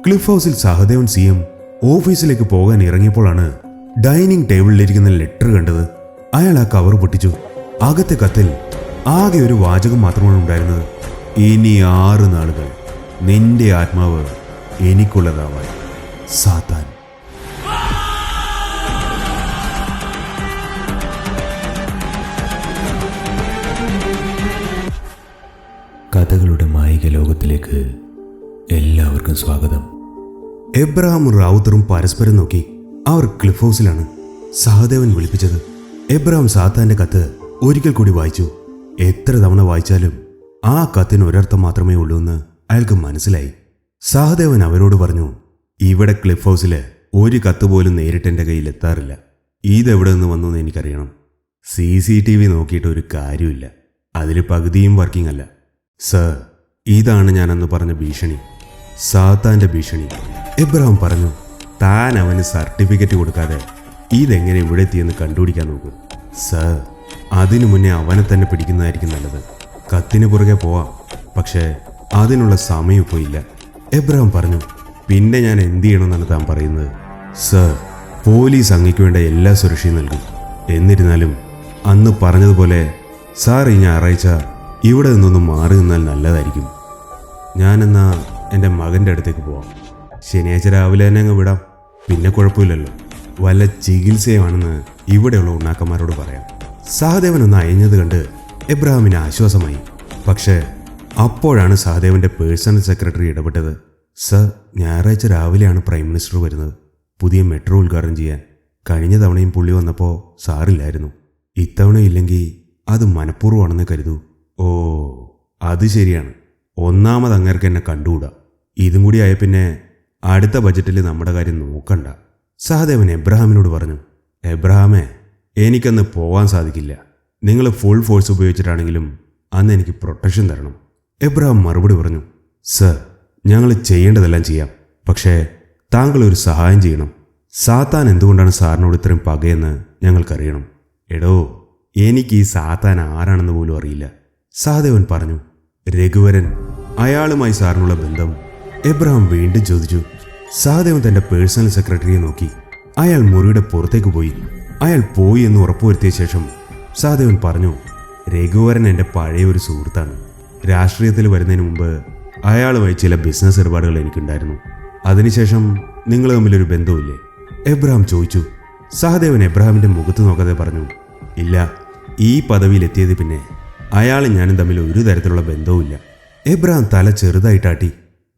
Cliff ഹൗസിൽ Sahadevan CM ഓഫീസിലേക്ക് പോകാൻ ഇറങ്ങിയപ്പോഴാണ് ഡൈനിങ് ടേബിളിലിരിക്കുന്ന ലെറ്റർ കണ്ടത്. അയാൾ ആ കവർ പൊട്ടിച്ചു. അകത്തെ കത്തിൽ ആകെ ഒരു വാചകം മാത്രമാണ് ഉണ്ടായിരുന്നത്. ഇനി 6 നാളുകൾ നിന്റെ ആത്മാവ് എനിക്കുള്ളതാവാൻ, സാത്താൻ. കഥകളുടെ മായിക ലോകത്തിലേക്ക് എല്ലാവർക്കും സ്വാഗതം. എബ്രഹാമും റാവുത്തറും പരസ്പരം നോക്കി. അവർ ക്ലിഫ് ഹൗസിലാണ്. സഹദേവൻ വിളിപ്പിച്ചത്. എബ്രഹാം സാത്താന്റെ കത്ത് ഒരിക്കൽ കൂടി വായിച്ചു. എത്ര തവണ വായിച്ചാലും ആ കത്തിന് ഒരർത്ഥം മാത്രമേ ഉള്ളൂ എന്ന് അയാൾക്ക് മനസ്സിലായി. സഹദേവൻ അവരോട് പറഞ്ഞു, ഇവിടെ ക്ലിഫ് ഹൗസില് ഒരു കത്ത് പോലും നേരിട്ട് എൻ്റെ കയ്യിൽ എത്താറില്ല. ഇതെവിടെ നിന്ന് വന്നു എന്ന് എനിക്കറിയണം. CCTV നോക്കിയിട്ട് ഒരു കാര്യമില്ല. അതിൽ പകുതിയും വർക്കിംഗ് അല്ല. സർ, ഇതാണ് ഞാനന്ന് പറഞ്ഞ ഭീഷണി, സാത്താന്റെ ഭീഷണി. എബ്രഹാം പറഞ്ഞു, താൻ അവന് സർട്ടിഫിക്കറ്റ് കൊടുക്കാതെ ഇതെങ്ങനെ ഇവിടെ എത്തിയെന്ന് കണ്ടുപിടിക്കാൻ നോക്കും. സർ, അതിനു മുന്നേ അവനെ തന്നെ പിടിക്കുന്നതായിരിക്കും നല്ലത്. കത്തിന് പുറകെ പോവാം, പക്ഷേ അതിനുള്ള സമയം ഇപ്പോൾ ഇല്ല. എബ്രഹാം പറഞ്ഞു, പിന്നെ ഞാൻ എന്ത് ചെയ്യണമെന്നാണ് താൻ പറയുന്നത്? സർ, പോലീസ് അങ്ങയ്ക്ക് വേണ്ട എല്ലാ സുരക്ഷയും നൽകും. എന്നിരുന്നാലും അന്ന് പറഞ്ഞതുപോലെ സാർ ഈ ഞായറാഴ്ച ഇവിടെ നിന്നൊന്ന് മാറി നിന്നാൽ നല്ലതായിരിക്കും. ഞാനെന്നാ എൻ്റെ മകൻ്റെ അടുത്തേക്ക് പോവാം. ശനിയാഴ്ച രാവിലെ തന്നെ അങ്ങ് വിടാം. പിന്നെ കുഴപ്പമില്ലല്ലോ. വല്ല ചികിത്സയുമാണെന്ന് ഇവിടെയുള്ള ഉണ്ണാക്കന്മാരോട് പറയാം. സഹദേവൻ ഒന്ന് അയഞ്ഞത് കണ്ട് എബ്രഹാമിന് ആശ്വാസമായി. പക്ഷേ അപ്പോഴാണ് സഹദേവന്റെ പേഴ്സണൽ സെക്രട്ടറി ഇടപെട്ടത്. സർ, ഞായറാഴ്ച രാവിലെയാണ് പ്രൈം മിനിസ്റ്റർ വരുന്നത്, പുതിയ മെട്രോ ഉദ്ഘാടനം ചെയ്യാൻ. കഴിഞ്ഞ തവണയും പുള്ളി വന്നപ്പോൾ സാറില്ലായിരുന്നു. ഇത്തവണ ഇല്ലെങ്കിൽ അത് മനഃപൂർവ്വമാണെന്ന് കരുതൂ. ഓ, അത് ശരിയാണ്. ഒന്നാമത് അങ്ങേർക്ക് എന്നെ കണ്ടുകൂടാ. ഇതും കൂടി ആയ പിന്നെ അടുത്ത ബജറ്റിൽ നമ്മുടെ കാര്യം നോക്കണ്ട. സഹദേവൻ എബ്രഹാമിനോട് പറഞ്ഞു, എബ്രഹാമേ, എനിക്കന്ന് പോകാൻ സാധിക്കില്ല. നിങ്ങൾ ഫുൾ ഫോഴ്സ് ഉപയോഗിച്ചിട്ടാണെങ്കിലും അന്ന് എനിക്ക് പ്രൊട്ടക്ഷൻ തരണം. എബ്രഹാം മറുപടി പറഞ്ഞു, സർ, ഞങ്ങൾ ചെയ്യേണ്ടതെല്ലാം ചെയ്യാം. പക്ഷേ താങ്കൾ ഒരു സഹായം ചെയ്യണം. സാത്താൻ എന്തുകൊണ്ടാണ് സാറിനോട് ഇത്രയും പകയെന്ന് ഞങ്ങൾക്കറിയണം. എടോ, എനിക്ക് ഈ സാത്താൻ ആരാണെന്ന് പോലും അറിയില്ല. സഹദേവൻ പറഞ്ഞു. രഘുവരൻ, അയാളുമായി സാറിനുള്ള ബന്ധം? എബ്രഹാം വീണ്ടും ചോദിച്ചു. സഹദേവൻ തന്റെ പേഴ്സണൽ സെക്രട്ടറിയെ നോക്കി. അയാൾ മുറിയുടെ പുറത്തേക്ക് പോയി. അയാൾ പോയി എന്ന് ഉറപ്പുവരുത്തിയ ശേഷം സഹദേവൻ പറഞ്ഞു, രഘുവരൻ എൻ്റെ പഴയ ഒരു സുഹൃത്താണ്. രാഷ്ട്രീയത്തിൽ വരുന്നതിന് മുമ്പ് അയാളുമായി ചില ബിസിനസ് ഇടപാടുകൾ എനിക്കുണ്ടായിരുന്നു. അതിനുശേഷം നിങ്ങൾ തമ്മിലൊരു ബന്ധവുമില്ലേ? എബ്രഹാം ചോദിച്ചു. സഹദേവൻ എബ്രഹാമിന്റെ മുഖത്ത് നോക്കാതെ പറഞ്ഞു, ഇല്ല. ഈ പദവിയിലെത്തിയത് പിന്നെ അയാളും ഞാനും തമ്മിൽ ഒരു തരത്തിലുള്ള ബന്ധവുമില്ല. എബ്രഹാം തല ചെറുതായിട്ടാട്ടി.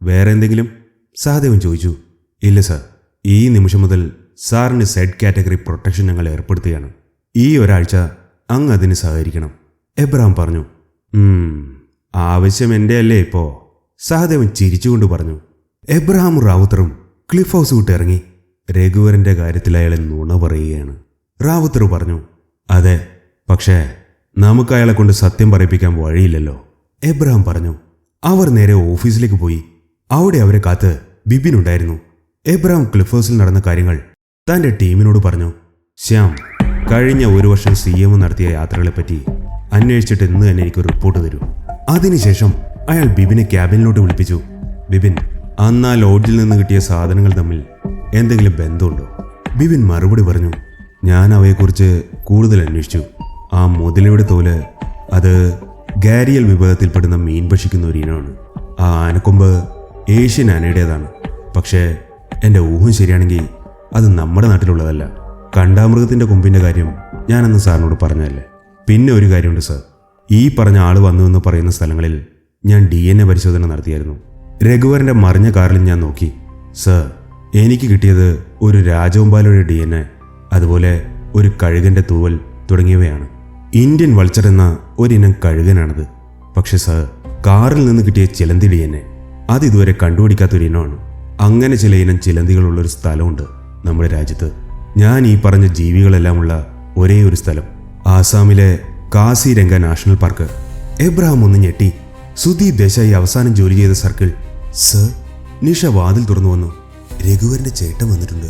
വേറെ എന്തെങ്കിലും? സഹദേവൻ ചോദിച്ചു. ഇല്ല സർ, ഈ നിമിഷം മുതൽ സാറിന് സെഡ് കാറ്റഗറി പ്രൊട്ടക്ഷൻ ഞങ്ങൾ ഏർപ്പെടുത്തുകയാണ്. ഈ ഒരാഴ്ച അങ്ങ് അതിന് സഹകരിക്കണം. എബ്രഹാം പറഞ്ഞു. ആവശ്യം എൻ്റെ അല്ലേ ഇപ്പോൾ? സഹദേവൻ ചിരിച്ചുകൊണ്ട് പറഞ്ഞു. എബ്രഹാമും റാവുത്തറും ക്ലിഫ് ഹൗസ് വിട്ടിറങ്ങി. രഘുവരന്റെ കാര്യത്തിൽ അയാളെ നുണ പറയുകയാണ്. റാവുത്തർ പറഞ്ഞു, അതെ, പക്ഷേ നമുക്ക് അയാളെ കൊണ്ട് സത്യം പറയിപ്പിക്കാൻ വഴിയില്ലല്ലോ. എബ്രഹാം പറഞ്ഞു. അവർ നേരെ ഓഫീസിലേക്ക് പോയി. അവിടെ അവരെ കാത്ത് ബിബിൻ ഉണ്ടായിരുന്നു. എബ്രഹാം ക്ലിഫ് ഹൗസിൽ നടന്ന കാര്യങ്ങൾ തന്റെ ടീമിനോട് പറഞ്ഞു. ശ്യാം, കഴിഞ്ഞ 1 വർഷം CM നടത്തിയ യാത്രകളെപ്പറ്റി അന്വേഷിച്ചിട്ട് ഇന്ന് തന്നെ എനിക്കൊരു റിപ്പോർട്ട് തരൂ. അതിനുശേഷം അയാൾ ബിബിനെ ക്യാബിനിലോട്ട് വിളിപ്പിച്ചു. ബിബിൻ, അന്ന് ആ ലോഡ്ജിൽ നിന്ന് കിട്ടിയ സാധനങ്ങൾ തമ്മിൽ എന്തെങ്കിലും ബന്ധമുണ്ടോ? ബിബിൻ മറുപടി പറഞ്ഞു. ഞാൻ അവയെക്കുറിച്ച് കൂടുതൽ അന്വേഷിച്ചു. ആ മുതലയുടെ തോല്, അത് ഗാരിയൽ വിഭാഗത്തിൽപ്പെടുന്ന മീൻ ഭക്ഷിക്കുന്ന ഒരു ഇനമാണ്. ആ ആനക്കൊമ്പ് ഏഷ്യൻ ആനയുടേതാണ്. പക്ഷേ എൻ്റെ ഊഹം ശരിയാണെങ്കിൽ അത് നമ്മുടെ നാട്ടിലുള്ളതല്ല. കണ്ടാമൃഗത്തിൻ്റെ കൊമ്പിൻ്റെ കാര്യം ഞാനന്ന് സാറിനോട് പറഞ്ഞതല്ലേ. പിന്നെ ഒരു കാര്യമുണ്ട് സർ, ഈ പറഞ്ഞ ആൾ വന്നുവെന്ന് പറയുന്ന സ്ഥലങ്ങളിൽ ഞാൻ DNA പരിശോധന നടത്തിയായിരുന്നു. രഘുവരൻ്റെ മറിഞ്ഞ കാറിൽ ഞാൻ നോക്കി. സർ, എനിക്ക് കിട്ടിയത് ഒരു രാജവെമ്പാലയുടെ DNA, അതുപോലെ ഒരു കഴുകൻ്റെ തൂവൽ തുടങ്ങിയവയാണ്. ഇന്ത്യൻ വൾച്ചർ എന്ന ഒരിനം കഴുകനാണത്. പക്ഷെ സർ, കാറിൽ നിന്ന് കിട്ടിയ ചിലന്തി DNA അതിതുവരെ കണ്ടുപിടിക്കാത്തൊരു ഇനമാണ്. അങ്ങനെ ചില ഇനം ചിലന്തികളുള്ളൊരു സ്ഥലമുണ്ട് നമ്മുടെ രാജ്യത്ത്. ഞാൻ ഈ പറഞ്ഞ ജീവികളെല്ലാമുള്ള ഒരേ ഒരു സ്ഥലം, ആസാമിലെ കാസിരംഗ നാഷണൽ പാർക്ക്. എബ്രഹാം ഒന്ന് ഞെട്ടി. സുദീപ് ദേശായി അവസാനം ജോലി ചെയ്ത സർക്കിൾ. സർ, നിഷ വാതിൽ തുറന്നു വന്നു. രഘുവരന്റെ ചേട്ടൻ വന്നിട്ടുണ്ട്.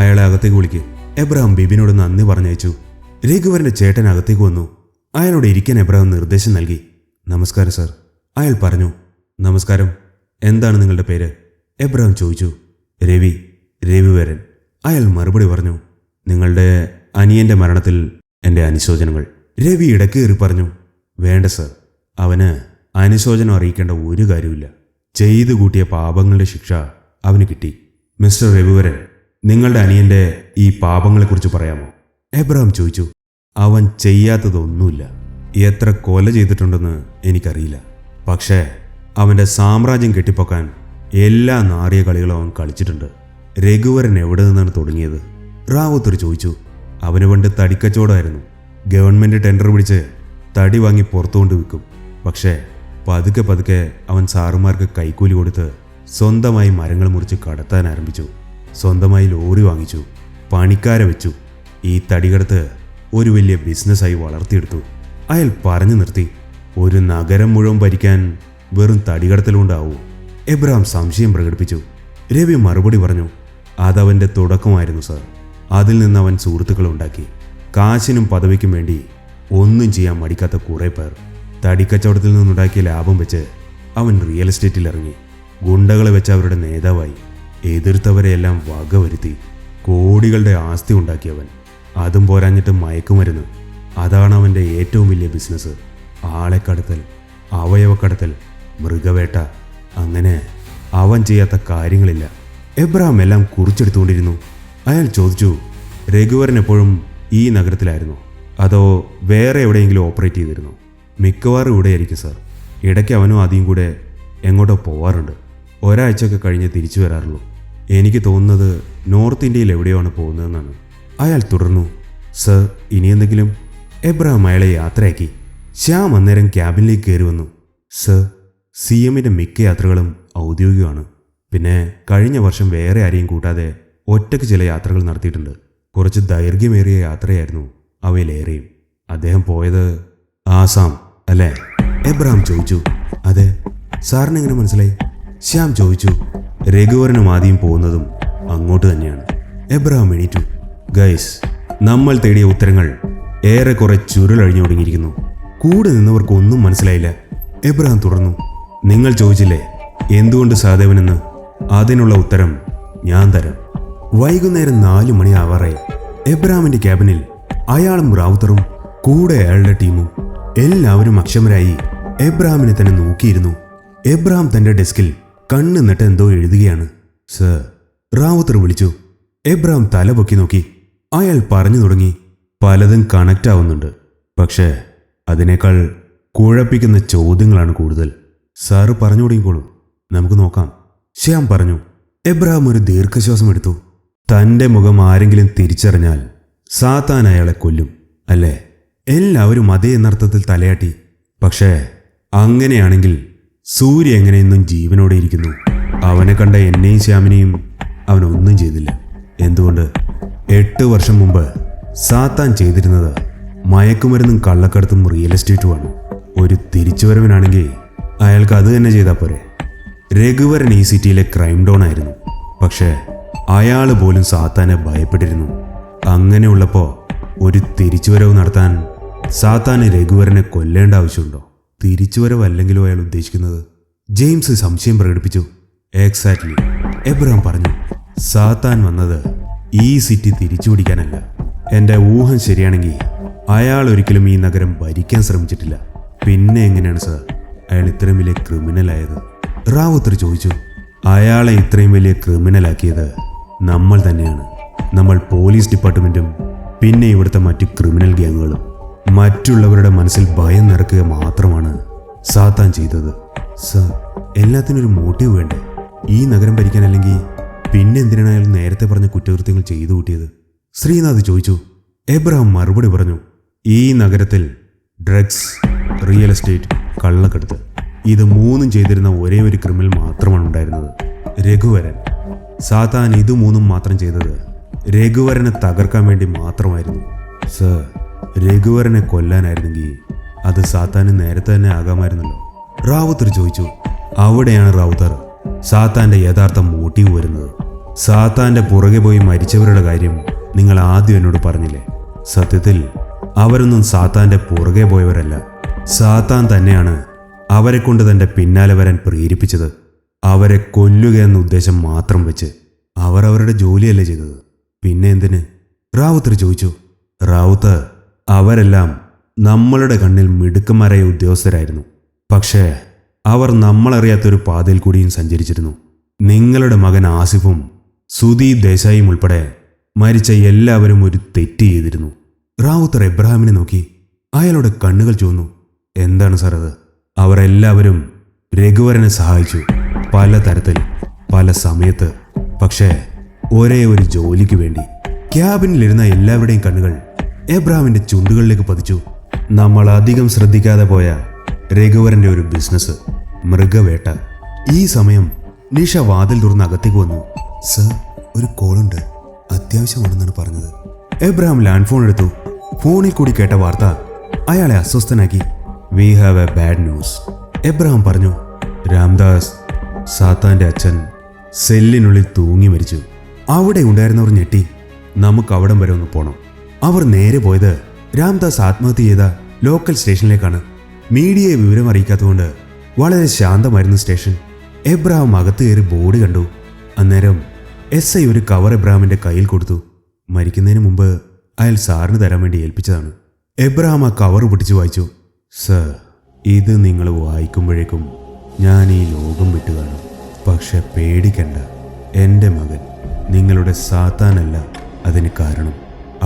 അയാളെ അകത്തേക്ക് വിളിക്ക്. എബ്രഹാം ബിബിനോട് നന്ദി പറഞ്ഞയച്ചു. രഘുവരന്റെ ചേട്ടൻ അകത്തേക്ക് വന്നു. അയാളോട് ഇരിക്കാൻ എബ്രഹാം നിർദ്ദേശം നൽകി. നമസ്കാരം സർ, അയാൾ പറഞ്ഞു. നമസ്കാരം. എന്താണ് നിങ്ങളുടെ പേര്? എബ്രഹാം ചോദിച്ചു. രവിവരൻ. അയാൾ മറുപടി പറഞ്ഞു. നിങ്ങളുടെ അനിയന്റെ മരണത്തിൽ എൻ്റെ അനുശോചനങ്ങൾ. രവി ഇടക്ക് കയറി പറഞ്ഞു. വേണ്ട സർ, അവന് അനുശോചനം അറിയിക്കേണ്ട ഒരു കാര്യമില്ല. ചെയ്തു കൂട്ടിയ പാപങ്ങളുടെ ശിക്ഷ അവന് കിട്ടി. മിസ്റ്റർ രവിവരൻ, നിങ്ങളുടെ അനിയന്റെ ഈ പാപങ്ങളെക്കുറിച്ച് പറയാമോ? എബ്രഹാം ചോദിച്ചു. അവൻ ചെയ്യാത്തതൊന്നുമില്ല. എത്ര കൊല ചെയ്തിട്ടുണ്ടെന്ന് എനിക്കറിയില്ല. പക്ഷേ അവൻ്റെ സാമ്രാജ്യം കെട്ടിപ്പൊക്കാൻ എല്ലാ നാറിയ കളികളും അവൻ കളിച്ചിട്ടുണ്ട്. രഘുവരൻ എവിടെ നിന്നാണ് തുടങ്ങിയത്? റാവുത്തർ ചോദിച്ചു. അവന് പണ്ട് തടിക്കച്ചവടമായിരുന്നു. ഗവൺമെൻറ് ടെൻഡർ പിടിച്ച് തടി വാങ്ങി പുറത്തുകൊണ്ട് വിൽക്കും. പക്ഷേ പതുക്കെ അവൻ സാറുമാർക്ക് കൈക്കൂലി കൊടുത്ത് സ്വന്തമായി മരങ്ങൾ മുറിച്ച് കടത്താൻ ആരംഭിച്ചു. സ്വന്തമായി ലോറി വാങ്ങിച്ചു. പണിക്കാരെ വെച്ചു. ഈ തടികടത്ത് ഒരു വലിയ ബിസിനസ്സായി വളർത്തിയെടുത്തു. അയാൾ പറഞ്ഞു നിർത്തി. ഒരു നഗരം മുഴുവൻ ഭരിക്കാൻ വെറും തടികടത്തലുണ്ടാവൂ? എബ്രഹാം സംശയം പ്രകടിപ്പിച്ചു. രവി മറുപടി പറഞ്ഞു. അതവൻ്റെ തുടക്കമായിരുന്നു സർ. അതിൽ നിന്ന് അവൻ സുഹൃത്തുക്കളുണ്ടാക്കി. കാശിനും പദവിക്കും വേണ്ടി ഒന്നും ചെയ്യാൻ മടിക്കാത്ത കുറേ പേർ. തടിക്കച്ചവടത്തിൽ നിന്നുണ്ടാക്കിയ ലാഭം വെച്ച് അവൻ റിയൽ എസ്റ്റേറ്റിൽ ഇറങ്ങി. ഗുണ്ടകളെ വെച്ച് അവരുടെ നേതാവായി. എതിർത്തവരെയെല്ലാം വകവരുത്തി കോടികളുടെ ആസ്തി ഉണ്ടാക്കിയവൻ. അതും പോരാഞ്ഞിട്ട് മയക്കുമരുന്ന്. അതാണ് അവൻ്റെ ഏറ്റവും വലിയ ബിസിനസ്. ആളെക്കടത്തൽ, അവയവക്കടത്തൽ, മൃഗവേട്ട, അങ്ങനെ അവൻ ചെയ്യാത്ത കാര്യങ്ങളില്ല. എബ്രഹാം എല്ലാം കുറിച്ചെടുത്തുകൊണ്ടിരുന്നു. അയാൾ ചോദിച്ചു. രഘുവരൻ എപ്പോഴും ഈ നഗരത്തിലായിരുന്നോ, അതോ വേറെ എവിടെയെങ്കിലും ഓപ്പറേറ്റ് ചെയ്തിരുന്നോ? മിക്കവാറും ഇവിടെയായിരിക്കും സാർ. ഇടയ്ക്ക് അവനും ആദ്യം കൂടെ എങ്ങോട്ടോ പോവാറുണ്ട്. ഒരാഴ്ചയൊക്കെ കഴിഞ്ഞ് തിരിച്ചു വരാറുള്ളൂ. എനിക്ക് തോന്നുന്നത് നോർത്ത് ഇന്ത്യയിൽ എവിടെയാണ് പോകുന്നതെന്നാണ്. അയാൾ തുടർന്നു. സർ, ഇനി എന്തെങ്കിലും? എബ്രഹാം അയാളെ യാത്രയാക്കി. ശ്യാം അന്നേരം ക്യാബിനിലേക്ക് കയറി വന്നു. സർ, CMന്റെ മിക്ക യാത്രകളും ഔദ്യോഗികമാണ്. പിന്നെ കഴിഞ്ഞ വർഷം വേറെ ആരെയും കൂട്ടാതെ ഒറ്റയ്ക്ക് ചില യാത്രകൾ നടത്തിയിട്ടുണ്ട്. കുറച്ച് ദൈർഘ്യമേറിയ യാത്രയായിരുന്നു അവയിലേറെയും. അദ്ദേഹം പോയത് ആസാം അല്ലേ? എബ്രഹാം ചോദിച്ചു. അതെ. സാറിന് എങ്ങനെ മനസ്സിലായി? ശ്യാം ചോദിച്ചു. രഘുവരനും ആദ്യം പോകുന്നതും അങ്ങോട്ട് തന്നെയാണ്. എബ്രഹാം എണീറ്റു. ഗൈസ്, നമ്മൾ തേടിയ ഉത്തരങ്ങൾ ഏറെക്കുറെ ചുരുളഴിഞ്ഞു തുടങ്ങിയിരിക്കുന്നു. കൂടെ നിന്നവർക്കൊന്നും മനസ്സിലായില്ല. എബ്രഹാം തുടർന്നു. നിങ്ങൾ ചോദിച്ചില്ലേ എന്തുകൊണ്ട് സഹദേവനെന്ന്? അതിനുള്ള ഉത്തരം ഞാൻ തരാം. വൈകുന്നേരം 4 മണി ആവാറായി. എബ്രഹാമിന്റെ ക്യാബിനിൽ അയാളും റാവുത്തറും കൂടെ അയാളുടെ ടീമും എല്ലാവരും അക്ഷമരായി എബ്രഹാമിനെ തന്നെ നോക്കിയിരുന്നു. എബ്രഹാം തന്റെ ഡെസ്കിൽ കണ്ണ് നട്ട് എന്തോ എഴുതുകയാണ്. സർ, റാവുത്തർ വിളിച്ചു. എബ്രഹാം തല പൊക്കി നോക്കി. അയാൾ പറഞ്ഞു തുടങ്ങി. പലതും കണക്റ്റ് ആവുന്നുണ്ട്. പക്ഷേ അതിനേക്കാൾ കുഴപ്പിക്കുന്ന ചോദ്യങ്ങളാണ് കൂടുതൽ. സാറ് പറഞ്ഞു തുടങ്ങിക്കോളൂ, നമുക്ക് നോക്കാം. ശ്യാം പറഞ്ഞു. എബ്രഹാം ഒരു ദീർഘശ്വാസം എടുത്തു. തൻ്റെ മുഖം ആരെങ്കിലും തിരിച്ചറിഞ്ഞാൽ സാത്താൻ അയാളെ കൊല്ലും അല്ലേ? എല്ലാവരും അതേ എന്നർത്ഥത്തിൽ തലയാട്ടി. പക്ഷേ അങ്ങനെയാണെങ്കിൽ സൂര്യ എങ്ങനെയെന്നും ജീവനോടെ ഇരിക്കുന്നു? അവനെ കണ്ട എന്നെയും ശ്യാമിനെയും അവനൊന്നും ചെയ്തില്ല. എന്തുകൊണ്ട്? 8 വർഷം മുമ്പ് സാത്താൻ ചെയ്തിരുന്നത് മയക്കുമരുന്നും കള്ളക്കടത്തും റിയൽ എസ്റ്റേറ്റുമാണ്. ഒരു തിരിച്ചുവരവനാണെങ്കിൽ അയാൾക്ക് അത് തന്നെ ചെയ്താൽ പോരെ? രഘുവരൻ ഈ സിറ്റിയിലെ ക്രൈം ഡോൺ ആയിരുന്നു. പക്ഷേ അയാൾ പോലും സാത്താനെ ഭയപ്പെട്ടിരുന്നു. അങ്ങനെയുള്ളപ്പോൾ ഒരു തിരിച്ചുവരവ് നടത്താൻ സാത്താന് രഘുവരനെ കൊല്ലേണ്ട ആവശ്യമുണ്ടോ? തിരിച്ചുവരവല്ലെങ്കിലോ അയാൾ ഉദ്ദേശിക്കുന്നത്? ജെയിംസ് സംശയം പ്രകടിപ്പിച്ചു. എക്സാക്ട്ലി, എബ്രഹാം പറഞ്ഞു. സാത്താൻ വന്നത് ഈ സിറ്റി തിരിച്ചുപിടിക്കാനല്ല. എൻ്റെ ഊഹം ശരിയാണെങ്കിൽ അയാൾ ഒരിക്കലും ഈ നഗരം ഭരിക്കാൻ ശ്രമിച്ചിട്ടില്ല. പിന്നെ എങ്ങനെയാണ് സാർ അയാൾ ഇത്രയും വലിയ ക്രിമിനലായത്? റാവുത്തർ ചോദിച്ചു. അയാളെ ഇത്രയും വലിയ ക്രിമിനലാക്കിയത് നമ്മൾ തന്നെയാണ്. നമ്മൾ പോലീസ് ഡിപ്പാർട്ട്മെൻറ്റും പിന്നെ ഇവിടുത്തെ മറ്റു ക്രിമിനൽ ഗ്യാങ്ങുകളും. മറ്റുള്ളവരുടെ മനസ്സിൽ ഭയം നിറക്കുക മാത്രമാണ് സാത്താൻ ചെയ്തത്. സാർ, എല്ലാത്തിനും ഒരു മോട്ടീവ് വേണ്ടേ? ഈ നഗരം ഭരിക്കാനല്ലെങ്കിൽ പിന്നെ എന്തിനാണ് അയാൾ നേരത്തെ പറഞ്ഞ കുറ്റകൃത്യങ്ങൾ ചെയ്തു കൂട്ടിയത്? ശ്രീനാഥ് ചോദിച്ചു. എബ്രഹാം മറുപടി പറഞ്ഞു. ഈ നഗരത്തിൽ ഡ്രഗ്സ്, റിയൽ എസ്റ്റേറ്റ്, കള്ളക്കടത്ത്, ഇത് 3 ചെയ്തിരുന്ന ഒരേ ഒരു ക്രിമിനൽ മാത്രമാണ് ഉണ്ടായിരുന്നത്, രഘുവരൻ. സാത്താൻ ഇത് 3 മാത്രം ചെയ്തത് രഘുവരനെ തകർക്കാൻ വേണ്ടി മാത്രമായിരുന്നു. സർ, രഘുവരനെ കൊല്ലാനായിരുന്നെങ്കിൽ അത് സാത്താന് നേരത്തെ തന്നെ ആകാമായിരുന്നല്ലോ. റാവുത്തർ ചോദിച്ചു. അവിടെയാണ് റാവുത്തർ സാത്താന്റെ യഥാർത്ഥ മോട്ടീവ് വരുന്നത്. സാത്താന്റെ പുറകെ പോയി മരിച്ചവരുടെ കാര്യം നിങ്ങൾ ആദ്യം എന്നോട് പറഞ്ഞില്ലേ? സത്യത്തിൽ അവരൊന്നും സാത്താന്റെ പുറകെ പോയവരല്ല. സാത്താൻ തന്നെയാണ് അവരെ കൊണ്ട് തൻ്റെ പിന്നാലെ വരാൻ പ്രേരിപ്പിച്ചത്. അവരെ കൊല്ലുക എന്ന ഉദ്ദേശം മാത്രം വെച്ച്. അവർ അവരുടെ ജോലിയല്ലേ ചെയ്തത്, പിന്നെ എന്തിന്? റാവുത്തർ ചോദിച്ചു. റാവുത്തർ, അവരെല്ലാം നമ്മളുടെ കണ്ണിൽ മിടുക്കന്മാരായ ഉദ്യോഗസ്ഥരായിരുന്നു. പക്ഷേ അവർ നമ്മളറിയാത്തൊരു പാതയിൽ കൂടിയും സഞ്ചരിച്ചിരുന്നു. നിങ്ങളുടെ മകൻ ആസിഫും സുദീപ് ദേശായിയും ഉൾപ്പെടെ മരിച്ച എല്ലാവരും ഒരു തെറ്റ് ചെയ്തിരുന്നു. റാവുത്തർ എബ്രഹാമിനെ നോക്കി. അയാളുടെ കണ്ണുകൾ ചുവന്നു. എന്താണ് സാർ അത്? അവരെല്ലാവരും രഘുവരനെ സഹായിച്ചു, പല തരത്തിൽ, പല സമയത്ത്. പക്ഷേ ഒരേ ഒരു ജോലിക്ക് വേണ്ടി. ക്യാബിനിലിരുന്ന എല്ലാവരുടെയും കണ്ണുകൾ എബ്രഹാമിന്റെ ചുണ്ടുകളിലേക്ക് പതിച്ചു. നമ്മൾ അധികം ശ്രദ്ധിക്കാതെ പോയ രഘുവരന്റെ ഒരു ബിസിനസ്, മൃഗവേട്ട. ഈ സമയം നിഷ വാതിൽ തുറന്ന് അകത്തേക്ക് വന്നു. സർ, ഒരു കോളുണ്ട്, അത്യാവശ്യമാണെന്നാണ് പറഞ്ഞത്. എബ്രഹാം ലാൻഡ് ഫോൺ എടുത്തു. ഫോണിൽ കൂടി കേട്ട വാർത്ത അയാളെ അസ്വസ്ഥനാക്കി. We have a bad news, Abraham പറഞ്ഞു. രാംദാസ്, സാത്താന്റെ അച്ഛൻ, സെല്ലിനുള്ളിൽ തൂങ്ങി മരിച്ചു. അവിടെ ഉണ്ടായിരുന്നവർ ഞെട്ടി. നമുക്ക് അവിടം വരെ ഒന്ന് പോണം. അവർ നേരെ പോയത് രാംദാസ് ആത്മഹത്യ ചെയ്ത ലോക്കൽ സ്റ്റേഷനിലേക്കാണ്. മീഡിയയെ വിവരം അറിയിക്കാത്തതുകൊണ്ട് വളരെ ശാന്തമായിരുന്നു സ്റ്റേഷൻ. എബ്രഹാം അകത്ത് കയറി ബോർഡ് കണ്ടു. അന്നേരം SI ഒരു കവർ എബ്രഹാമിന്റെ കയ്യിൽ കൊടുത്തു. മരിക്കുന്നതിന് മുമ്പ് അയാൾ സാറിന് തരാൻ വേണ്ടി ഏൽപ്പിച്ചതാണ്. എബ്രഹാം ആ കവർ പൊട്ടിച്ച് വായിച്ചു. സർ, ഇത് നിങ്ങൾ വായിക്കുമ്പോഴേക്കും ഞാൻ ഈ ലോകം വിട്ടു കാണും. പക്ഷെ പേടിക്കണ്ട, എൻ്റെ മകൻ നിങ്ങളുടെ സാത്താനല്ല അതിന് കാരണം.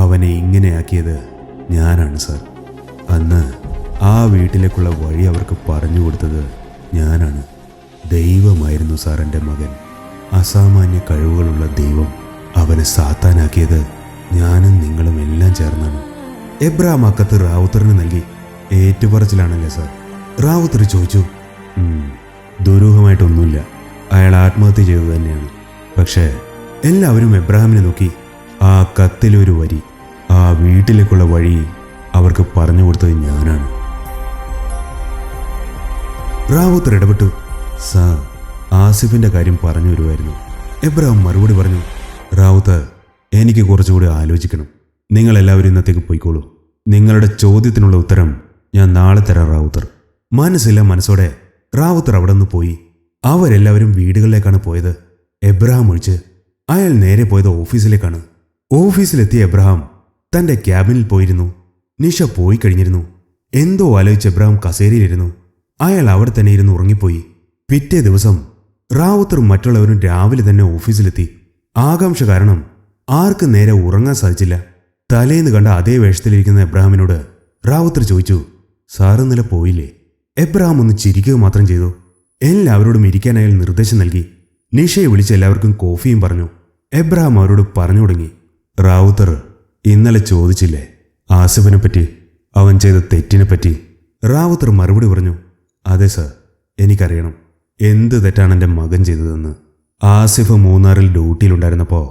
അവനെ ഇങ്ങനെയാക്കിയത് ഞാനാണ് സർ. അന്ന് ആ വീട്ടിലേക്കുള്ള വഴി അവർക്ക് പറഞ്ഞു കൊടുത്തത് ഞാനാണ്. ദൈവമായിരുന്നു സാർ എൻ്റെ മകൻ. അസാമാന്യ കഴിവുകളുള്ള ദൈവം അവനെ സാത്താനാക്കിയത് ഞാനും നിങ്ങളും എല്ലാം ചേർന്നാണ്. എബ്രഹാം അക്കത്ത് റാവുത്തറിന് നൽകി. ഏറ്റുപറച്ചിലാണല്ലേ സാർ? റാവുത്തർ ചോദിച്ചു. ദുരൂഹമായിട്ടൊന്നുമില്ല, അയാൾ ആത്മഹത്യ ചെയ്തു തന്നെയാണ്. പക്ഷേ എല്ലാവരും എബ്രഹാമിനെ നോക്കി. ആ കത്തിലൊരു വരി, ആ വീട്ടിലേക്കുള്ള വഴി അവർക്ക് പറഞ്ഞു കൊടുത്തത് ഞാനാണ്. റാവുത്തർ ഇടപെട്ടു. സാർ, ആസിഫിന്റെ കാര്യം പറഞ്ഞു വരുമായിരുന്നു. എബ്രഹാം മറുപടി പറഞ്ഞു. റാവുത്തർ, എനിക്ക് കുറച്ചുകൂടി ആലോചിക്കണം. നിങ്ങളെല്ലാവരും ഇന്നത്തേക്ക് പോയിക്കോളൂ. നിങ്ങളുടെ ചോദ്യത്തിനുള്ള ഉത്തരം ഞാൻ നാളെ തരാം റാവുത്തർ. മനസ്സില്ല മനസ്സോടെ റാവുത്തർ അവിടെ നിന്ന് പോയി. അവരെല്ലാവരും വീടുകളിലേക്കാണ് പോയത്, എബ്രഹാം ഒഴിച്ച്. അയാൾ നേരെ പോയത് ഓഫീസിലേക്കാണ്. ഓഫീസിലെത്തിയ എബ്രഹാം തന്റെ ക്യാബിനിൽ പോയിരുന്നു. നിഷ പോയി കഴിഞ്ഞിരുന്നു. എന്തോ ആലോചിച്ച് എബ്രഹാം കസേരയിലിരുന്നു. അയാൾ അവിടെ തന്നെ ഇരുന്ന് ഉറങ്ങിപ്പോയി. പിറ്റേ ദിവസം റാവുത്തറും മറ്റുള്ളവരും രാവിലെ തന്നെ ഓഫീസിലെത്തി. ആകാംക്ഷ കാരണം ആർക്കും നേരെ ഉറങ്ങാൻ സാധിച്ചില്ല. തലേന്ന് കണ്ട അതേ വേഷത്തിലിരിക്കുന്ന എബ്രഹാമിനോട് റാവുത്തർ ചോദിച്ചു, സാറ് ഇന്നലെ പോയില്ലേ? എബ്രഹാം ഒന്ന് ചിരിക്കുക മാത്രം ചെയ്തു. എല്ലാവരോടും ഇരിക്കാൻ അയാൾ നിർദ്ദേശം നൽകി. നിഷയെ വിളിച്ച് എല്ലാവർക്കും കോഫിയും പറഞ്ഞു. എബ്രഹാം അവരോട് പറഞ്ഞു തുടങ്ങി. റാവുത്തർ, ഇന്നലെ ചോദിച്ചില്ലേ ആസിഫിനെ പറ്റി, അവൻ ചെയ്ത തെറ്റിനെ പറ്റി? റാവുത്തർ മറുപടി പറഞ്ഞു. അതെ സർ, എനിക്കറിയണം എന്ത് തെറ്റാണ് എൻ്റെ മകൻ ചെയ്തതെന്ന്. ആസിഫ് മൂന്നാറിൽ ഡ്യൂട്ടിയിലുണ്ടായിരുന്നപ്പോൾ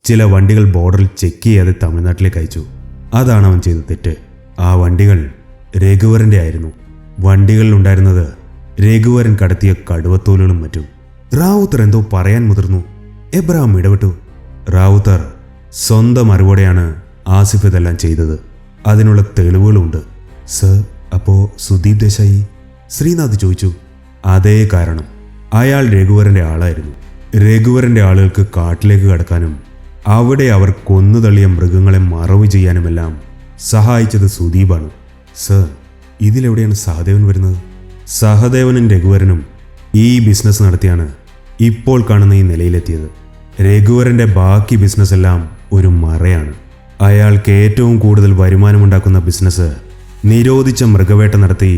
ചില വണ്ടികൾ ബോർഡറിൽ ചെക്ക് ചെയ്യാതെ തമിഴ്നാട്ടിലേക്ക് അയച്ചു. അതാണ് അവൻ ചെയ്ത തെറ്റ്. ആ വണ്ടികൾ രഘുവരൻ്റെ ആയിരുന്നു. വണ്ടികളിലുണ്ടായിരുന്നത് രഘുവരൻ കടത്തിയ കടുവത്തോലുകളും മറ്റും. റാവുത്തർ എന്തോ പറയാൻ മുതിർന്നു. എബ്രഹാം ഇടപെട്ടു. റാവുത്തർ, സ്വന്തം അറിവോടെയാണ് ആസിഫ് ഇതെല്ലാം ചെയ്തത്. അതിനുള്ള തെളിവുകളുണ്ട്. സർ, അപ്പോ സുദീപ് ദേശായി? ശ്രീനാഥ് ചോദിച്ചു. അതേ കാരണം. അയാൾ രഘുവരൻ്റെ ആളായിരുന്നു. രഘുവരൻ്റെ ആളുകൾക്ക് കാട്ടിലേക്ക് കടക്കാനും അവിടെ അവർ കൊന്നുതള്ളിയ മൃഗങ്ങളെ മറവ് ചെയ്യാനുമെല്ലാം സഹായിച്ചത് സുദീപാണ്. സർ, ഇതിലെവിടെയാണ് സഹദേവൻ വരുന്നത്? സഹദേവനും രഘുവരനും ഈ ബിസിനസ് നടത്തിയാണ് ഇപ്പോൾ കാണുന്ന ഈ നിലയിലെത്തിയത്. രഘുവരൻ്റെ ബാക്കി ബിസിനസ് എല്ലാം ഒരു മറയാണ്. അയാൾക്ക് ഏറ്റവും കൂടുതൽ വരുമാനമുണ്ടാക്കുന്ന ബിസിനസ് നിരോധിച്ച മൃഗവേട്ട നടത്തി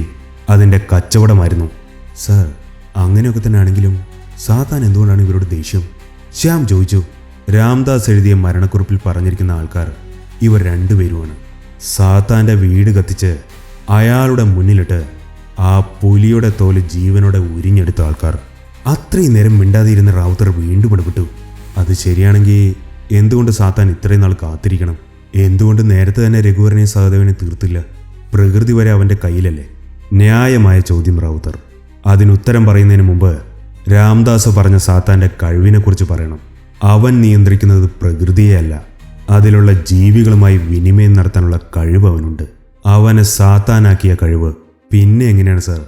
അതിൻ്റെ കച്ചവടമായിരുന്നു. സർ, അങ്ങനെയൊക്കെ തന്നെ ആണെങ്കിലും സാത്താൻ എന്തുകൊണ്ടാണ് ഇവരോട് ദേഷ്യം? ശ്യാം ചോദിച്ചു. രാംദാസ് എഴുതിയ മരണക്കുറിപ്പിൽ പറഞ്ഞിരിക്കുന്ന ആൾക്കാർ ഇവർ രണ്ടുപേരുമാണ്. സാത്താൻ്റെ വീട് കത്തിച്ച് അയാളുടെ മുന്നിലിട്ട് ആ പുലിയുടെ തോല് ജീവനോടെ ഉരിഞ്ഞെടുത്ത ആൾക്കാർ. അത്രയും നേരം മിണ്ടാതിരുന്ന റാവുത്തർ വീണ്ടും ഇടപെട്ടു. അത് ശരിയാണെങ്കിൽ എന്തുകൊണ്ട് സാത്താൻ ഇത്രയും നാൾ കാത്തിരിക്കണം? എന്തുകൊണ്ട് നേരത്തെ തന്നെ രഘുവരനെ സഹദേവനെ തീർത്തില്ല? പ്രകൃതി വരെ അവൻ്റെ കയ്യിലല്ലേ? ന്യായമായ ചോദ്യം റാവുത്തർ. അതിനുത്തരം പറയുന്നതിന് മുമ്പ് രാംദാസ് പറഞ്ഞ സാത്താൻ്റെ കഴിവിനെക്കുറിച്ച് പറയണം. അവൻ നിയന്ത്രിക്കുന്നത് പ്രകൃതിയെയല്ല, അതിലുള്ള ജീവികളുമായി വിനിമയം നടത്താനുള്ള കഴിവ് അവനുണ്ട്. അവനെ സാത്താനാക്കിയ കഴിവ്. പിന്നെ എങ്ങനെയാണ് സാർ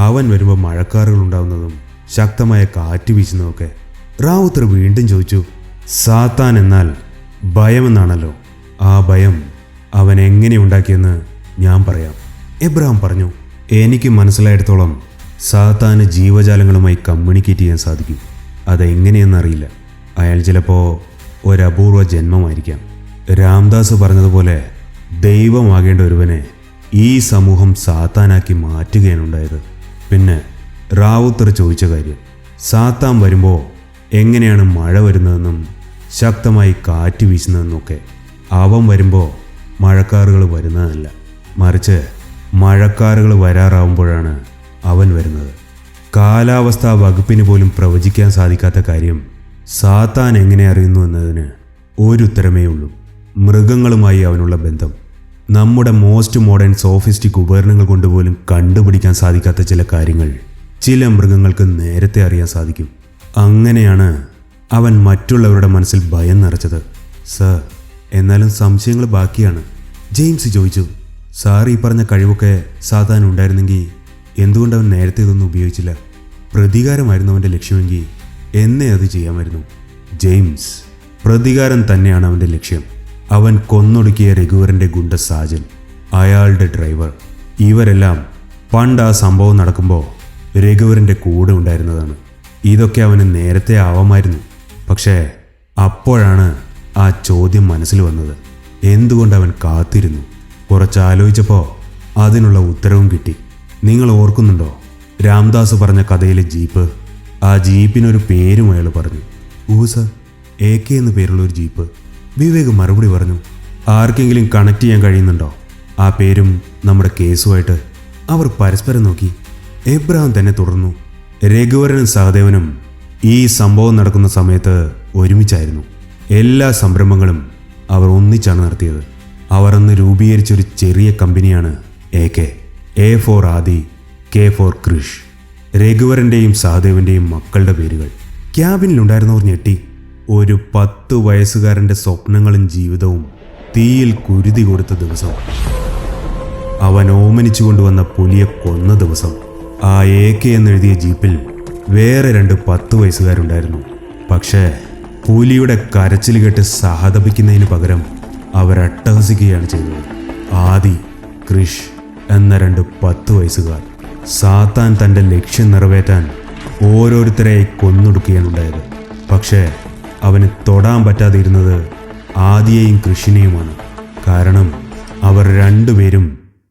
അവൻ വരുമ്പോൾ മഴക്കാറുകൾ ഉണ്ടാവുന്നതും ശക്തമായ കാറ്റ് വീശുന്നതൊക്കെ. റാവുത്തർ വീണ്ടും ചോദിച്ചു, സാത്താൻ എന്നാൽ ഭയമെന്നാണല്ലോ. ആ ഭയം അവൻ എങ്ങനെ ഉണ്ടാക്കിയെന്ന് ഞാൻ പറയാം. എബ്രഹാം പറഞ്ഞു, എനിക്ക് മനസ്സിലായിടത്തോളം സാത്താന് ജീവജാലങ്ങളുമായി കമ്മ്യൂണിക്കേറ്റ് ചെയ്യാൻ സാധിക്കും. അതെങ്ങനെയെന്നറിയില്ല. അയാൾ ചിലപ്പോൾ ഒരപൂർവ ജന്മമായിരിക്കാം. രാംദാസ് പറഞ്ഞതുപോലെ ദൈവമാകേണ്ട ഒരുവനെ ഈ സമൂഹം സാത്താനാക്കി മാറ്റുകയാണുണ്ടായത്. പിന്നെ റാവുത്തർ ചോദിച്ച കാര്യം, സാത്താൻ വരുമ്പോൾ എങ്ങനെയാണ് മഴ വരുന്നതെന്നും ശക്തമായി കാറ്റ് വീശുന്നതെന്നൊക്കെ. അവൻ വരുമ്പോൾ മഴക്കാറുകൾ വരുന്നതല്ല, മറിച്ച് മഴക്കാറുകൾ വരാറാവുമ്പോഴാണ് അവൻ വരുന്നത്. കാലാവസ്ഥാ വകുപ്പിന് പോലും പ്രവചിക്കാൻ സാധിക്കാത്ത കാര്യം സാത്താൻ എങ്ങനെ അറിയുന്നു എന്നതിന് ഒരു ഉത്തരമേ ഉള്ളൂ: മൃഗങ്ങളുമായി അവനുള്ള ബന്ധം. നമ്മുടെ മോസ്റ്റ് മോഡേൺ സോഫിസ്റ്റിക് ഉപകരണങ്ങൾ കൊണ്ടുപോലും കണ്ടുപിടിക്കാൻ സാധിക്കാത്ത ചില കാര്യങ്ങൾ ചില മൃഗങ്ങൾക്ക് നേരത്തെ അറിയാൻ സാധിക്കും. അങ്ങനെയാണ് അവൻ മറ്റുള്ളവരുടെ മനസ്സിൽ ഭയം നിറച്ചത്. സർ, എന്നാലും സംശയങ്ങൾ ബാക്കിയാണ്. ജെയിംസ് ചോദിച്ചു, സാർ ഈ പറഞ്ഞ കഴിവൊക്കെ സാത്താൻ ഉണ്ടായിരുന്നെങ്കിൽ എന്തുകൊണ്ട് അവൻ നേരത്തെ ഇതൊന്നും ഉപയോഗിച്ചില്ല? പ്രതികാരമായിരുന്നു അവൻ്റെ ലക്ഷ്യമെങ്കിൽ എന്നെ അത് ചെയ്യാമായിരുന്നു. ജെയിംസ്, പ്രതികാരം തന്നെയാണ് അവൻ്റെ ലക്ഷ്യം. അവൻ കൊന്നൊടുക്കിയ രഘുവരൻ്റെ ഗുണ്ട സാജൻ, അയാളുടെ ഡ്രൈവർ, ഇവരെല്ലാം പണ്ട് ആ സംഭവം നടക്കുമ്പോൾ രഘുവരൻ്റെ കൂടെ ഉണ്ടായിരുന്നതാണ്. ഇതൊക്കെ അവന് നേരത്തെ ആവാമായിരുന്നു. പക്ഷേ അപ്പോഴാണ് ആ ചോദ്യം മനസ്സിൽ വന്നത്. എന്തുകൊണ്ട് അവൻ കാത്തിരുന്നു? കുറച്ചാലോചിച്ചപ്പോൾ അതിനുള്ള ഉത്തരവും കിട്ടി. നിങ്ങൾ ഓർക്കുന്നുണ്ടോ രാംദാസ് പറഞ്ഞ കഥയിലെ ജീപ്പ്? ആ ജീപ്പിനൊരു പേരും അയാൾ പറഞ്ഞു. സർ, AK എന്ന് പേരുള്ള ഒരു ജീപ്പ്. വിവേക് മറുപടി പറഞ്ഞു, ആർക്കെങ്കിലും കണക്ട് ചെയ്യാൻ കഴിയുന്നുണ്ടോ ആ പേരും നമ്മുടെ കേസുമായിട്ട്? അവർ പരസ്പരം നോക്കി. എബ്രഹാം തന്നെ തുടർന്നു, രഘുവരനും സഹദേവനും ഈ സംഭവം നടക്കുന്ന സമയത്ത് ഒരുമിച്ചായിരുന്നു. എല്ലാ സംരംഭങ്ങളും അവർ ഒന്നിച്ചാണ് നടത്തിയത്. അവർ അന്ന് രൂപീകരിച്ചൊരു ചെറിയ കമ്പനിയാണ് AK. A for Adi, K for Krish. രഘുവരൻ്റെയും സഹദേവൻ്റെയും മക്കളുടെ പേരുകൾ. ക്യാബിനിലുണ്ടായിരുന്നവർ ഞെട്ടി. ഒരു 10 വയസ്സുകാരൻ്റെ സ്വപ്നങ്ങളും ജീവിതവും തീയിൽ കുരുതി കൊടുത്ത ദിവസം, അവൻ ഓമനിച്ചു കൊണ്ടുവന്ന പുലിയെ കൊന്ന ദിവസം. ആ AK എന്നെഴുതിയ ജീപ്പിൽ വേറെ 2 10 വയസ്സുകാരുണ്ടായിരുന്നു. പക്ഷേ പുലിയുടെ കരച്ചിൽ കേട്ട് സഹതപിക്കുന്നതിന് പകരം അവരട്ടഹസിക്കുകയാണ് ചെയ്തത്. ആദി, കൃഷ് എന്ന 2 10 വയസ്സുകാർ സാത്താൻ തൻ്റെ ലക്ഷ്യം നിറവേറ്റാൻ ഓരോരുത്തരെയായി കൊന്നൊടുക്കുകയാണുണ്ടായത്. പക്ഷേ അവന് തൊടാൻ പറ്റാതെ ഇരുന്നത് ആദിയെയും കൃഷിനെയുമാണ്. കാരണം അവർ രണ്ടുപേരും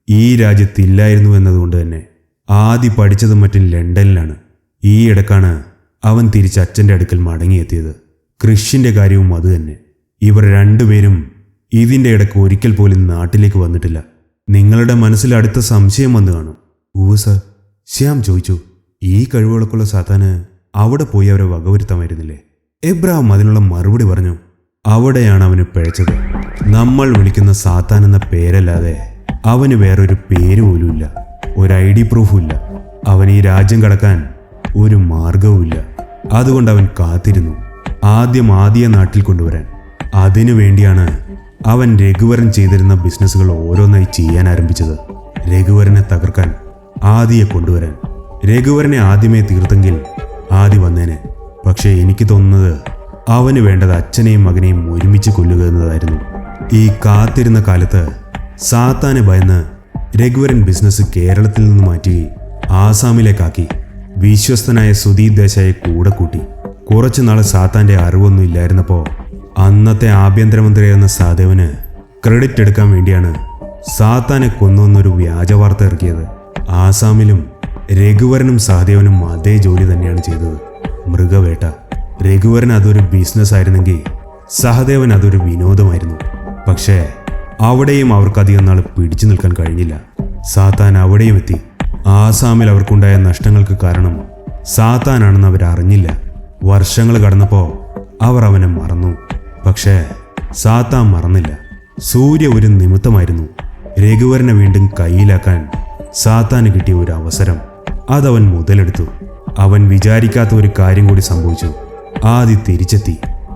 ഈ രാജ്യത്തില്ലായിരുന്നു എന്നതുകൊണ്ട് തന്നെ. ആദി പഠിച്ചത് മറ്റും ലണ്ടനിലാണ്. ഈ ഇടക്കാണ് അവൻ തിരിച്ച് അച്ഛൻ്റെ അടുക്കൽ മടങ്ങിയെത്തിയത്. കൃഷിൻ്റെ കാര്യവും അതുതന്നെ. ഇവർ രണ്ടുപേരും ഇതിൻ്റെ ഇടയ്ക്ക് ഒരിക്കൽ പോലും നാട്ടിലേക്ക് വന്നിട്ടില്ല. നിങ്ങളുടെ മനസ്സിൽ അടുത്ത സംശയം വന്നു കാണും. സർ, ശ്യാം ചോദിച്ചു, ഈ കഴിവുകളൊക്കെയുള്ള സാത്താന് അവിടെ പോയി അവരെ വകവരുത്താമായിരുന്നില്ലേ? എബ്രഹാം അതിനുള്ള മറുപടി പറഞ്ഞു, അവിടെയാണ് അവന് പിഴച്ചത്. നമ്മൾ വിളിക്കുന്ന സാത്താൻ എന്ന പേരല്ലാതെ അവന് വേറൊരു പേര് പോലുമില്ല, ഒരു ID പ്രൂഫും ഇല്ല. അവൻ ഈ രാജ്യം കടക്കാൻ ഒരു മാർഗവുമില്ല. അതുകൊണ്ട് അവൻ കാത്തിരുന്നു ആദ്യം ആദിയെ നാട്ടിൽ കൊണ്ടുവരാൻ. അതിനു വേണ്ടിയാണ് അവൻ രഘുവരൻ ചെയ്തിരുന്ന ബിസിനസ്സുകൾ ഓരോന്നായി ചെയ്യാൻ ആരംഭിച്ചത്. രഘുവരനെ തകർക്കാൻ, ആദിയെ കൊണ്ടുവരാൻ. രഘുവരനെ ആദ്യമേ തീർത്തെങ്കിൽ ആദി വന്നേനെ. പക്ഷേ എനിക്ക് തോന്നുന്നത് അവന് വേണ്ടത് അച്ഛനെയും മകനെയും ഒരുമിച്ച് കൊല്ലുക എന്നതായിരുന്നു. ഈ കാത്തിരുന്ന കാലത്ത് സാത്താനെ ഭയന്ന് രഘുവരൻ ബിസിനസ് കേരളത്തിൽ നിന്ന് മാറ്റി ആസാമിലേക്കാക്കി. വിശ്വസ്തനായ സുദീപ് ദേശായെ കൂടെ കൂട്ടി. കുറച്ചുനാൾ സാത്താൻ്റെ അറിവൊന്നും ഇല്ലായിരുന്നപ്പോൾ അന്നത്തെ ആഭ്യന്തരമന്ത്രിയായിരുന്ന സഹദേവന് ക്രെഡിറ്റ് എടുക്കാൻ വേണ്ടിയാണ് സാത്താനെ കൊന്നുവെന്നൊരു വ്യാജ വാർത്ത ഇറക്കിയത്. ആസാമിലും രഘുവരനും സഹദേവനും അതേ ജോലി തന്നെയാണ് ചെയ്തത്, മൃഗവേട്ട. രഘുവരൻ അതൊരു ബിസിനസ് ആയിരുന്നെങ്കിൽ സഹദേവൻ അതൊരു വിനോദമായിരുന്നു. പക്ഷേ അവിടെയും അവർക്കധികം നാൾ പിടിച്ചു നിൽക്കാൻ കഴിഞ്ഞില്ല. സാത്താൻ അവിടെയും എത്തി. ആസാമിൽ അവർക്കുണ്ടായ നഷ്ടങ്ങൾക്ക് കാരണം സാത്താനാണെന്ന് അവരറിഞ്ഞില്ല. വർഷങ്ങൾ കടന്നപ്പോൾ അവർ അവനെ മറന്നു. പക്ഷേ സാത്താൻ മറന്നില്ല. സൂര്യ ഒരു നിമിത്തമായിരുന്നു. രഘുവരനെ വീണ്ടും കയ്യിലാക്കാൻ സാത്താന് കിട്ടിയ ഒരു അവസരം അതവൻ മുതലെടുത്തു. അവൻ വിചാരിക്കാത്ത ഒരു കാര്യം കൂടി സംഭവിച്ചു. ആദി തിരിച്ചെത്തി.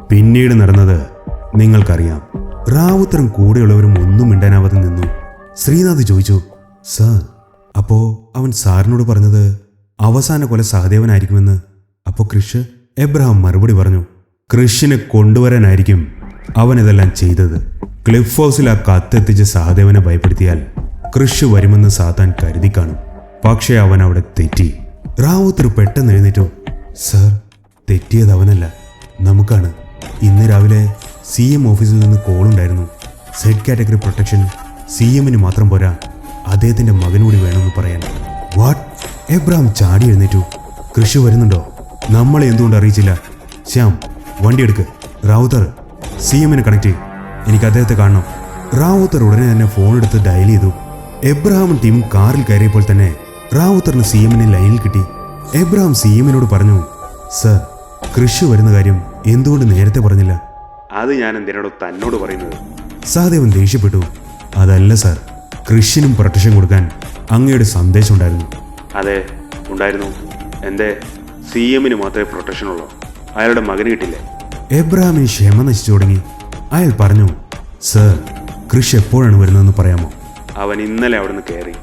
പിന്നീട് നടന്നത് നിങ്ങൾക്കറിയാം. റാവുത്തറും കൂടെയുള്ളവരും ഒന്നും മിണ്ടാനാവാതെ നിന്നു. ശ്രീനാഥ് ചോദിച്ചു, സാർ, അപ്പോ അവൻ സാറിനോട് പറഞ്ഞത് അവസാന കൊല സഹദേവനായിരിക്കുമെന്ന്. അപ്പോൾ കൃഷ് എബ്രഹാം മറുപടി പറഞ്ഞു, കൃഷിനെ കൊണ്ടുവരാനായിരിക്കും അവനിതെല്ലാം ചെയ്തത്. ക്ലിഫ് ഹൗസിൽ ആ കത്തെത്തിച്ച് സഹദേവനെ ഭയപ്പെടുത്തിയാൽ കൃഷ് വരുമെന്ന് സാത്താൻ കരുതി കാണും. പക്ഷേ അവൻ അവിടെ തെറ്റി. റാവുത്തർ പെട്ടെന്ന് എഴുന്നേറ്റു. സർ, തെറ്റിയത് അവനല്ല, നമുക്കാണ്. ഇന്ന് രാവിലെ CM ഓഫീസിൽ നിന്ന് കോളുണ്ടായിരുന്നു. സെഡ് കാറ്റഗറി പ്രൊട്ടക്ഷൻ CMന് മാത്രം പോരാ, അദ്ദേഹത്തിന്റെ മകനൂടി വേണമെന്ന് പറയാൻ. വാട്ട്? എബ്രഹാം ചാടി എഴുന്നേറ്റു. കൃഷി വരുന്നുണ്ടോ? നമ്മളെ എന്തുകൊണ്ട് അറിയിച്ചില്ല? ശ്യാം, വണ്ടി എടുക്ക്. റാവുത്തർ, CMനെ കണക്ട് ചെയ്യും. എനിക്ക് അദ്ദേഹത്തെ കാണണം. റാവുത്തർ ഉടനെ തന്നെ ഫോൺ എടുത്ത് ഡയൽ ചെയ്തു. എബ്രഹാമും ടീമും കാറിൽ കയറിയപ്പോൾ തന്നെ റാവുത്തറിന് CMനെ ലൈനിൽ കിട്ടി. എബ്രഹാം CMനോട് പറഞ്ഞു, സർ, കൃഷി വരുന്ന കാര്യം എന്തുകൊണ്ട് നേരത്തെ പറഞ്ഞില്ല? അത് ഞാൻ എന്തിനോട് തന്നോട് പറയുന്നത്? സഹദേവൻ ദേഷ്യപ്പെട്ടു. അതല്ല സാർ, കൃഷിനും പ്രൊട്ടക്ഷൻ കൊടുക്കാൻ അങ്ങയുടെ സന്ദേശം ഉണ്ടായിരുന്നു. അതെ, ഉണ്ടായിരുന്നു. എന്തേ CMന് മാത്രമേ പ്രൊട്ടക്ഷൻ ഉള്ളൂ, അയാളുടെ മകന് കിട്ടില്ലേ? എബ്രഹാമിന് ക്ഷമ നശിച്ചു തുടങ്ങി. അയാൾ പറഞ്ഞു, സർ, കൃഷി എപ്പോഴാണ് വരുന്നതെന്ന് പറയാമോ? അവൻ ഇന്നലെ അവിടുന്ന് കയറി.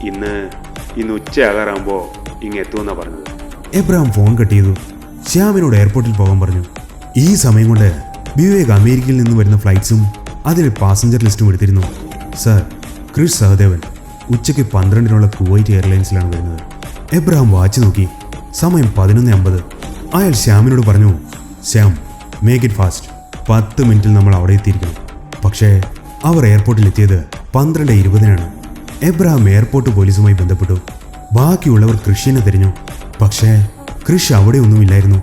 ഇന്ന് ഉച്ചയാകാറാകുമ്പോൾ എത്തുമെന്നാ പറഞ്ഞത്. എബ്രഹാം ഫോൺ കട്ട് ചെയ്തു. ശ്യാമിനോട് എയർപോർട്ടിൽ പോകാൻ പറഞ്ഞു. ഈ സമയം കൊണ്ട് വിവേക് അമേരിക്കയിൽ നിന്ന് വരുന്ന ഫ്ലൈറ്റ്സും അതിൽ പാസഞ്ചർ ലിസ്റ്റും എടുത്തിരുന്നു. സർ, കൃഷ് സഹദേവൻ ഉച്ചയ്ക്ക് 12-നുള്ള കുവൈറ്റ് എയർലൈൻസിലാണ് വരുന്നത്. എബ്രഹാം വാച്ച് നോക്കി. സമയം 11:50. അയാൾ ശ്യാമിനോട് പറഞ്ഞു, ശ്യാം, മേക്ക് ഇറ്റ് ഫാസ്റ്റ്. 10 മിനിറ്റിൽ നമ്മൾ അവിടെ എത്തിയിരിക്കണം. പക്ഷേ അവർ എയർപോർട്ടിൽ എത്തിയത് 12:20-നാണ്. എബ്രഹാം എയർപോർട്ട് പോലീസുമായി ബന്ധപ്പെട്ടു. ബാക്കിയുള്ളവർ കൃഷിനെ തിരഞ്ഞു. പക്ഷേ കൃഷി അവിടെ ഒന്നുമില്ലായിരുന്നു.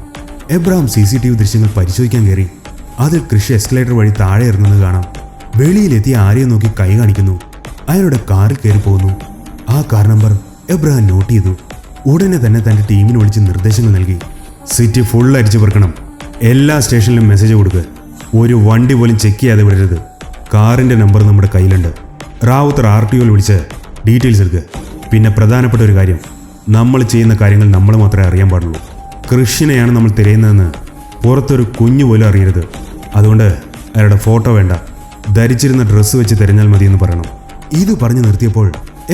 എബ്രഹാം CCTV ദൃശ്യങ്ങൾ പരിശോധിക്കാൻ കയറി. അതിൽ കൃഷി എസ്കലേറ്റർ വഴി താഴെ ഇറങ്ങുന്നത് കാണാം. വെളിയിലെത്തി ആരെയും നോക്കി കൈ കാണിക്കുന്നു. അയാളുടെ കാറിൽ കയറി പോകുന്നു. ആ കാർ നമ്പർ എബ്രഹാം നോട്ട് ചെയ്തു. ഉടനെ തന്നെ തന്റെ ടീമിന് വിളിച്ച് നിർദ്ദേശങ്ങൾ നൽകി. സിറ്റി ഫുൾ അടിച്ചു പെറുക്കണം. എല്ലാ സ്റ്റേഷനിലും മെസ്സേജ് കൊടുക്കുക. ഒരു വണ്ടി പോലും ചെക്ക് ചെയ്യാതെ വിടരുത്. കാറിന്റെ നമ്പർ നമ്മുടെ കയ്യിലുണ്ട്. റാവുത്തർ RTOയിൽ വിളിച്ച് ഡീറ്റെയിൽസ് എടുക്കുക. പിന്നെ പ്രധാനപ്പെട്ട ഒരു കാര്യം, നമ്മൾ ചെയ്യുന്ന കാര്യങ്ങൾ നമ്മൾ മാത്രമേ അറിയാൻ പാടുള്ളൂ. കൃഷിനെയാണ് നമ്മൾ തിരയുന്നതെന്ന് പുറത്തൊരു കുഞ്ഞു പോലും അറിയരുത്. അതുകൊണ്ട് അയാളുടെ ഫോട്ടോ വേണ്ട, ധരിച്ചിരുന്ന ഡ്രസ്സ് വെച്ച് തിരഞ്ഞാൽ മതിയെന്ന് പറയണം. ഇത് പറഞ്ഞു നിർത്തിയപ്പോൾ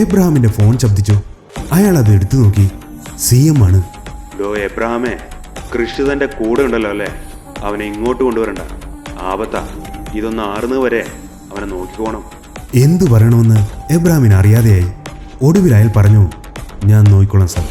എബ്രഹാമിന്റെ ഫോൺ ശബ്ദിച്ചു. അയാൾ അത് എടുത്തു നോക്കി. CM ആണ്. എബ്രഹാമേ, കൃഷി തന്റെ കൂടെ ഉണ്ടല്ലോ അല്ലേ? അവനെ ഇങ്ങോട്ട് കൊണ്ടുവരണ്ട, ആപത്താ. ഇതൊന്ന് ആറുന്നത് വരെ അവനെ നോക്കിക്കോണം. എന്തു പറയണമെന്ന് എബ്രഹാമിന് അറിയാതെയായി. ഒടുവിൽ അയാൾ പറഞ്ഞു, ഞാൻ നോക്കിക്കോളാം സാർ.